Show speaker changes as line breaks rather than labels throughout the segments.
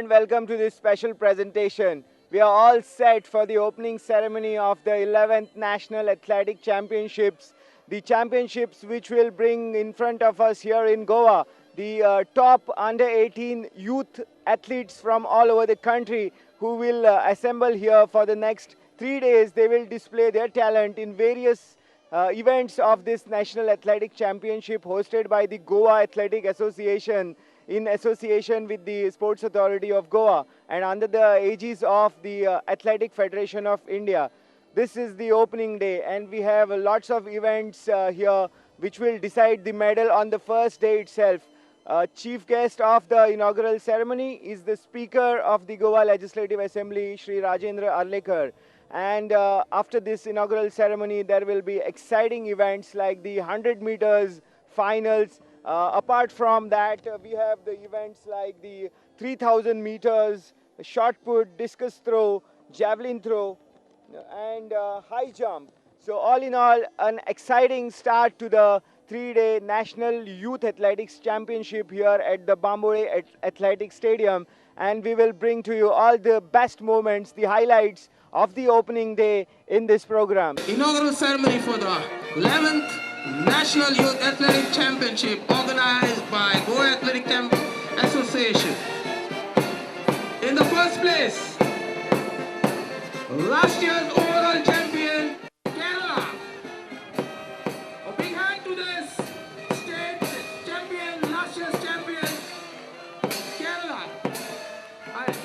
welcome to this special presentation. We are all set for the opening ceremony of the 11th National Athletic Championships, the championships which will bring in front of us here in Goa the top under 18 youth athletes from all over the country who will assemble here for the next 3 days. They will display their talent in various events of this National Athletic Championship hosted by the Goa Athletic Association in association with the Sports Authority of Goa and under the aegis of the Athletic Federation of India. This is the opening day and we have lots of events here which will decide the medal on the first day itself. Chief guest of the inaugural ceremony is the Speaker of the Goa Legislative Assembly, Shri Rajendra Arlekar. And after this inaugural ceremony, there will be exciting events like the 100 meters finals. Apart from that, we have the events like the 3000 meters, shot put, discus throw, javelin throw, and high jump. So all in all, an exciting start to the 3-day National Youth Athletics Championship here at the Bambore Athletic Stadium. And we will bring to you all the best moments, the highlights of the opening day in this program.
Inaugural ceremony for the 11th National Youth Athletic Championship organized by Goa Athletic Association. In the first place, last year's overall champion, Kerala. A big hand to this state champion, last year's champion, Kerala. Hi.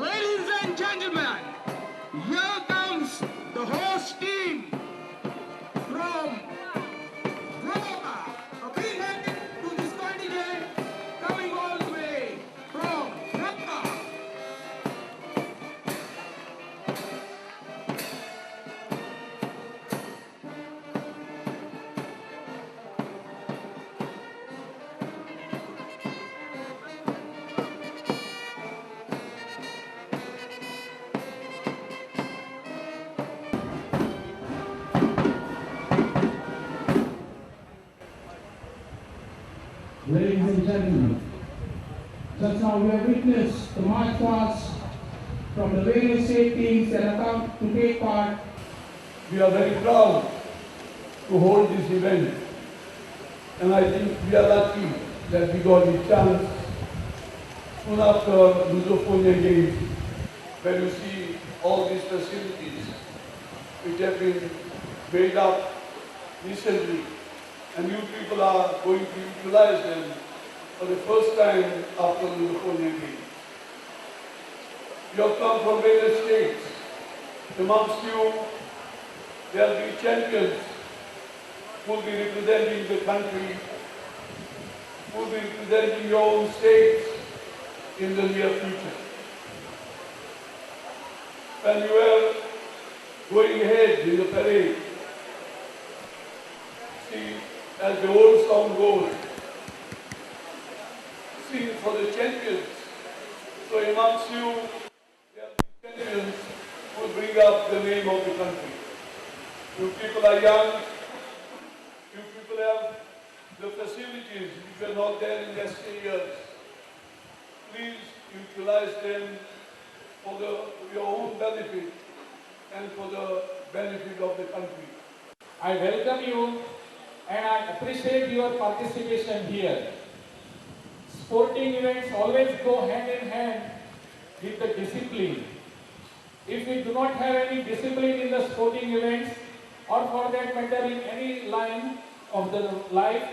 Ladies and gentlemen, here comes the host team from Goa. A big hand to this contingent coming all the way from Goa.
Ladies and gentlemen, just now we have witnessed the march past from the various state teams that have come to take part.
We are very proud to hold this event, and I think we are lucky that we got the chance soon after Lusophone Games, when you see all these facilities which have been made up recently, and you people are going to utilize them for the first time after Lusophone Games. You have come from various states. Amongst you, there will be champions who will be representing the country, who will be representing your own states in the near future. When you are going ahead in the parade, see, as the old song goes, sing for the champions. So amongst you, there will be champions who will bring up the name of the country. You people are young, you people have the facilities which were not there in yesterday years. Please utilize them for your own benefit and for the benefit of the country.
I welcome you and I appreciate your participation here. Sporting events always go hand in hand with the discipline. If we do not have any discipline in the sporting events, or for that matter in any line of the life,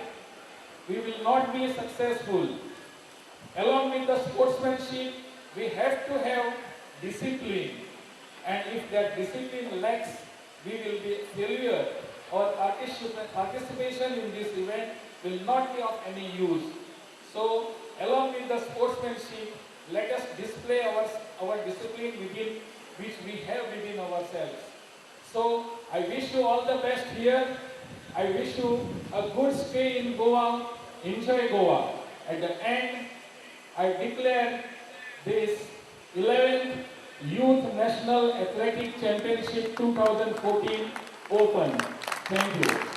we will not be successful. Along with the sportsmanship, we have to have discipline. And if that discipline lacks, we will be failure or participation in this event will not be of any use. So, along with the sportsmanship, let us display our discipline within which we have within ourselves. So, I wish you all the best here. I wish you a good stay in Goa. Enjoy Goa. At the end, I declare this 11th Youth National Athletic Championship 2014 open. Thank you.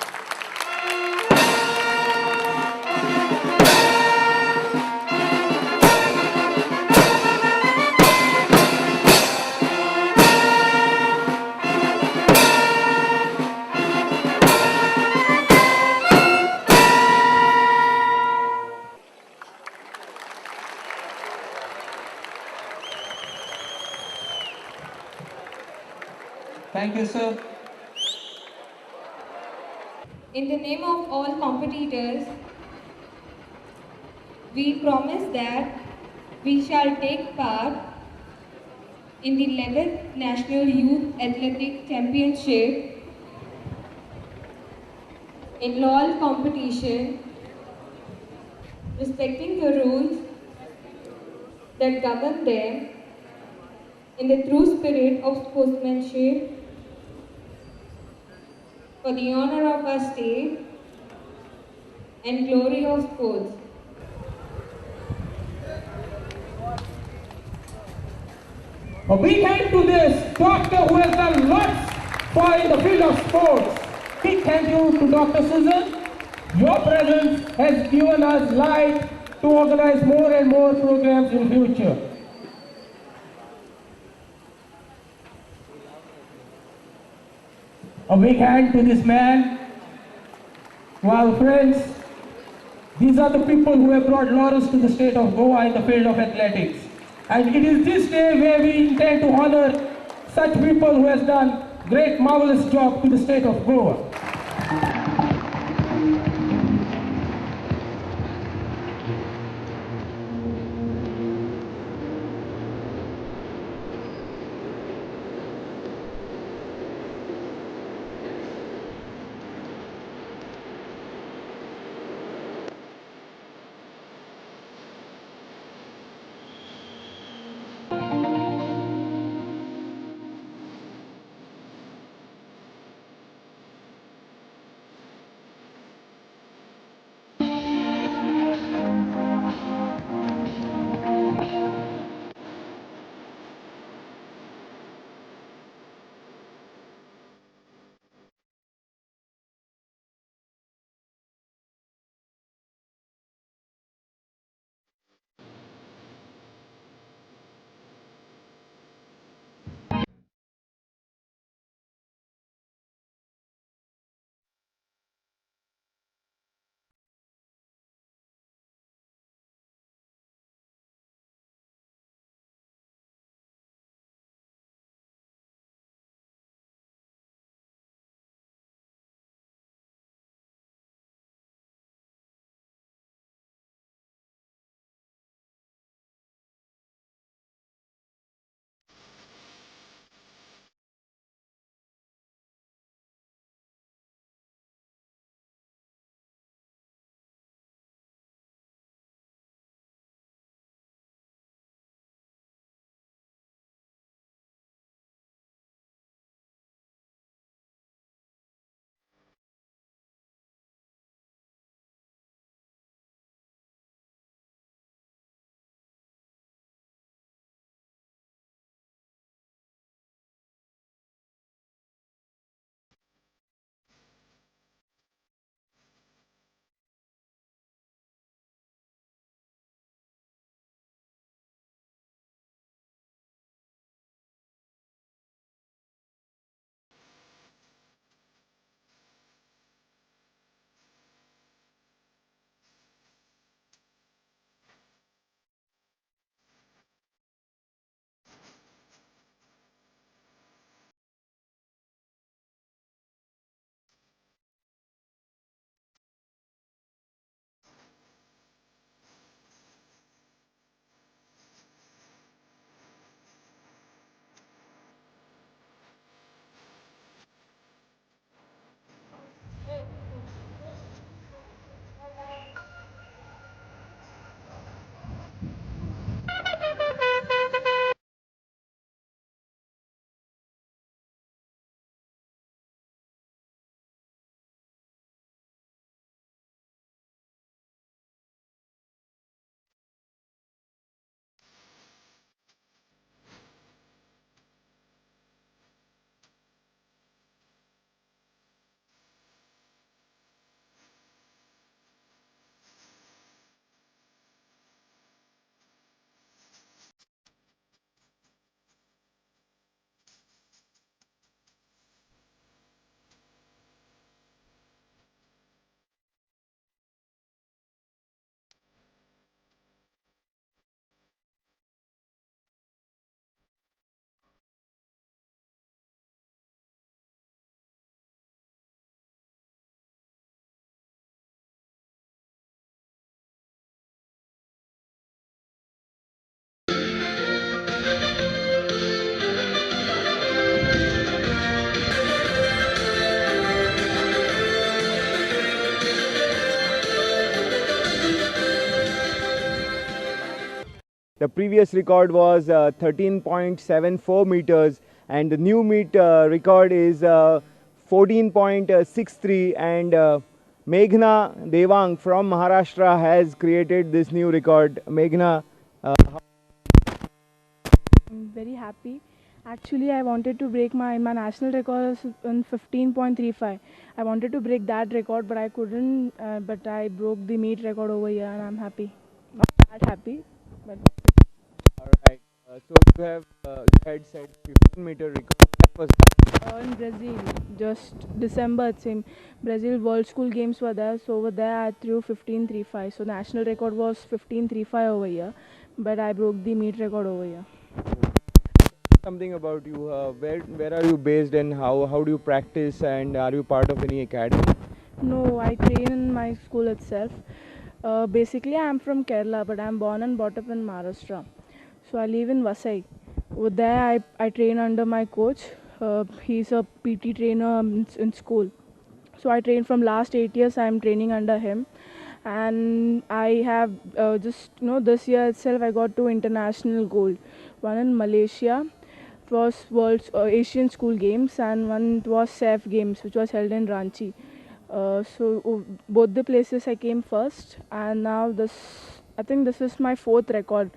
Thank you, sir.
In the name of all competitors, we promise that we shall take part in the 11th National Youth Athletic Championship in LOL competition, respecting the rules that govern them in the true spirit of sportsmanship for the honor of our state and glory of sports.
A big hand to this doctor who has done lots for in the field of sports. Big thank you to Dr. Susan. Your presence has given us light to organize more and more programs in future. A big hand to this man. Well, friends, these are the people who have brought laurels to the state of Goa in the field of athletics. And it is this day where we intend to honor such people who has done great, marvelous job to the state of Goa.
The previous record was 13.74 meters, and the new meet record is 14.63. And Meghna Devang from Maharashtra has created this new record. Meghna,
I'm very happy. Actually, I wanted to break my national record is in 15.35. I wanted to break that record, but I couldn't. But I broke the meet record over here, and I'm happy. Not that happy, but
all right. So you have you had said 15-meter record. That was
in Brazil, just December, it seemed. Brazil World School Games were there, so over there I threw 15.35. So national record was 15.35 over here, but I broke the meet record over here.
something about you. Where are you based, and how do you practice, and are you part of any academy?
No, I train in my school itself. Basically, I'm from Kerala, but I'm born and brought up in Maharashtra. So I live in Vasai. Over there, I train under my coach. He's a PT trainer in school. So I train from last 8 years. I'm training under him, and I have just this year itself I got two international gold. One in Malaysia, it was World Asian School Games, and one was SAF Games, which was held in Ranchi. Both the places I came first, and now this I think this is my fourth record.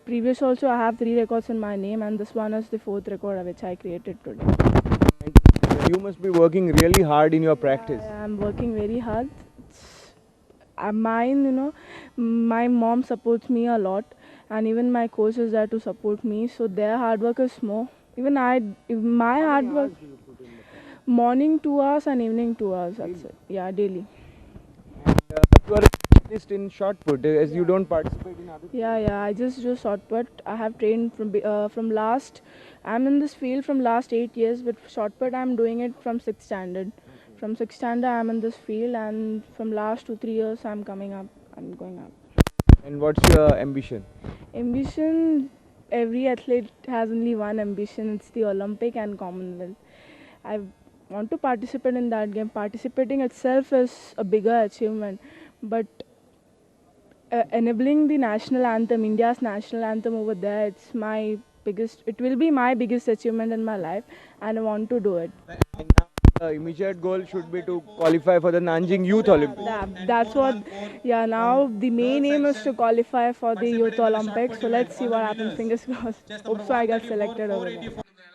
Previous also I have three records in my name, and this one is the fourth record which I created today.
And you must be working really hard in your practice.
I'm working very hard. Mine, my mom supports me a lot, and even my coach is there to support me. So their hard work is more. Even my hard work, morning 2 hours and evening 2 hours. That's it. Yeah, daily.
You are a specialist in shot put, as you don't participate in other.
Yeah. I just do shot put. I have trained from last. I'm in this field from last 8 years, but shot put I'm doing it from sixth standard. From sixth standard I'm in this field, and from last 2 3 years I'm coming up. I'm going up.
And what's your ambition?
Ambition. Every athlete has only one ambition. It's the Olympic and Commonwealth. I want to participate in that game. Participating itself is a bigger achievement, but enabling the national anthem, India's national anthem over there, it's my biggest. It will be my biggest achievement in my life, and I want to do it.
And now the immediate goal should be to qualify for the Nanjing Youth Olympics.
That's what. Yeah. Now the main aim is to qualify for the Youth Olympics. So let's see what happens. Fingers crossed. Hope so. I get selected over there.